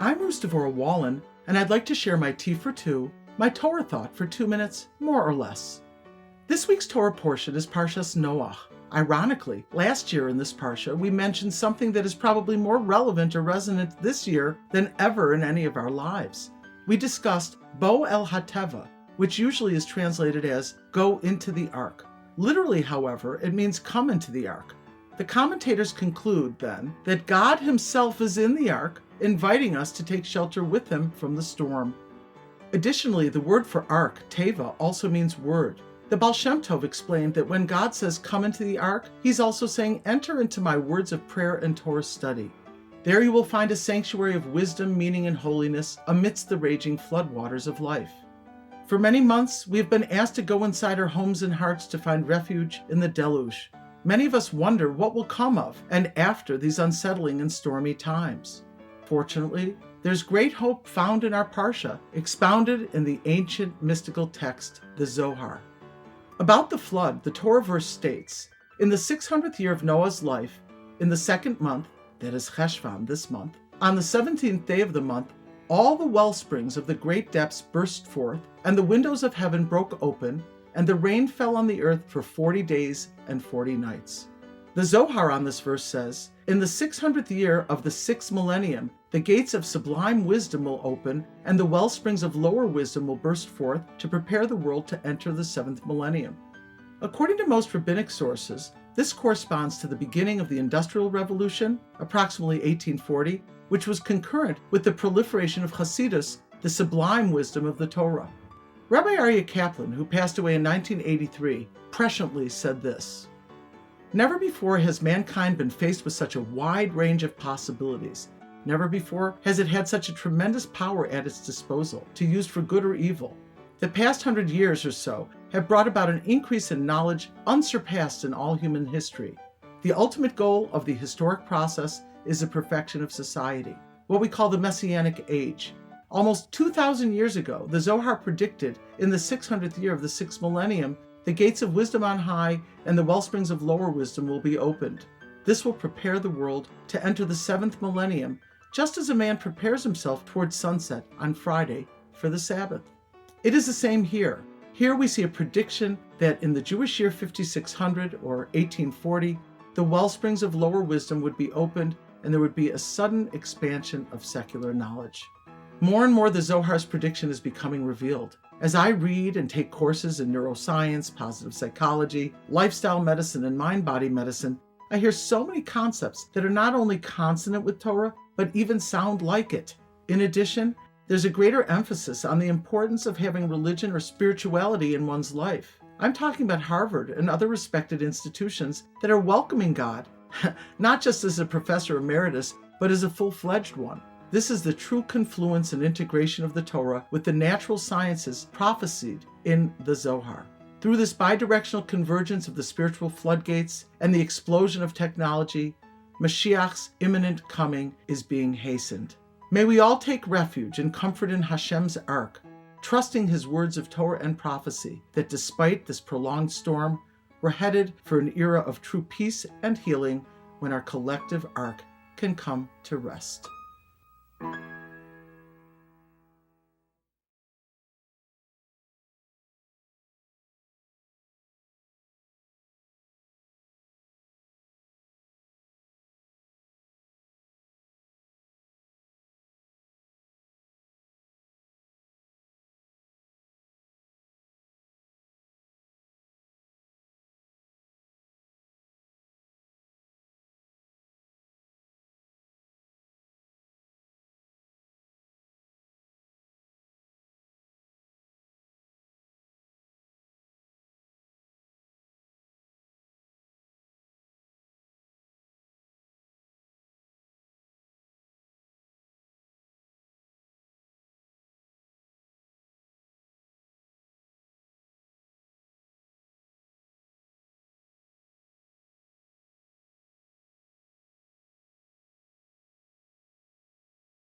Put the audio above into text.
I'm Devorah Wallen, and I'd like to share my tea for two, my Torah thought for 2 minutes, more or less. This week's Torah portion is Parshas Noach. Ironically, last year in this parsha, we mentioned something that is probably more relevant or resonant this year than ever in any of our lives. We discussed Bo el Hateva, which usually is translated as go into the ark. Literally, however, it means come into the ark. The commentators conclude, then, that God himself is in the ark, inviting us to take shelter with him from the storm. Additionally, the word for ark, teva, also means word. The Baal Shem Tov explained that when God says come into the ark, he's also saying enter into my words of prayer and Torah study. There you will find a sanctuary of wisdom, meaning, and holiness amidst the raging floodwaters of life. For many months, we have been asked to go inside our homes and hearts to find refuge in the deluge. Many of us wonder what will come of and after these unsettling and stormy times. Fortunately, there's great hope found in our Parsha, expounded in the ancient mystical text, the Zohar. About the flood, the Torah verse states, in the 600th year of Noah's life, in the second month, that is Cheshvan this month, on the 17th day of the month, all the well springs of the great depths burst forth, and the windows of heaven broke open, and the rain fell on the earth for 40 days and 40 nights. The Zohar on this verse says, in the 600th year of the 6th millennium, the gates of sublime wisdom will open, and the well springs of lower wisdom will burst forth to prepare the world to enter the 7th millennium. According to most rabbinic sources, this corresponds to the beginning of the Industrial Revolution, approximately 1840, which was concurrent with the proliferation of Hasidus, the sublime wisdom of the Torah. Rabbi Aryeh Kaplan, who passed away in 1983, presciently said this, never before has mankind been faced with such a wide range of possibilities. Never before has it had such a tremendous power at its disposal to use for good or evil. The past 100 years or so have brought about an increase in knowledge unsurpassed in all human history. The ultimate goal of the historic process is the perfection of society, what we call the Messianic Age. Almost 2,000 years ago, the Zohar predicted in the 600th year of the 6th millennium, the gates of wisdom on high and the wellsprings of lower wisdom will be opened. This will prepare the world to enter the 7th millennium, just as a man prepares himself towards sunset on Friday for the Sabbath. It is the same here. Here we see a prediction that in the Jewish year 5600 or 1840, the wellsprings of lower wisdom would be opened and there would be a sudden expansion of secular knowledge. More and more the Zohar's prediction is becoming revealed. As I read and take courses in neuroscience, positive psychology, lifestyle medicine, and mind-body medicine, I hear so many concepts that are not only consonant with Torah, but even sound like it. In addition, there's a greater emphasis on the importance of having religion or spirituality in one's life. I'm talking about Harvard and other respected institutions that are welcoming God, not just as a professor emeritus, but as a full-fledged one. This is the true confluence and integration of the Torah with the natural sciences prophesied in the Zohar. Through this bidirectional convergence of the spiritual floodgates and the explosion of technology, Mashiach's imminent coming is being hastened. May we all take refuge and comfort in Hashem's ark, trusting his words of Torah and prophecy that despite this prolonged storm, we're headed for an era of true peace and healing when our collective ark can come to rest.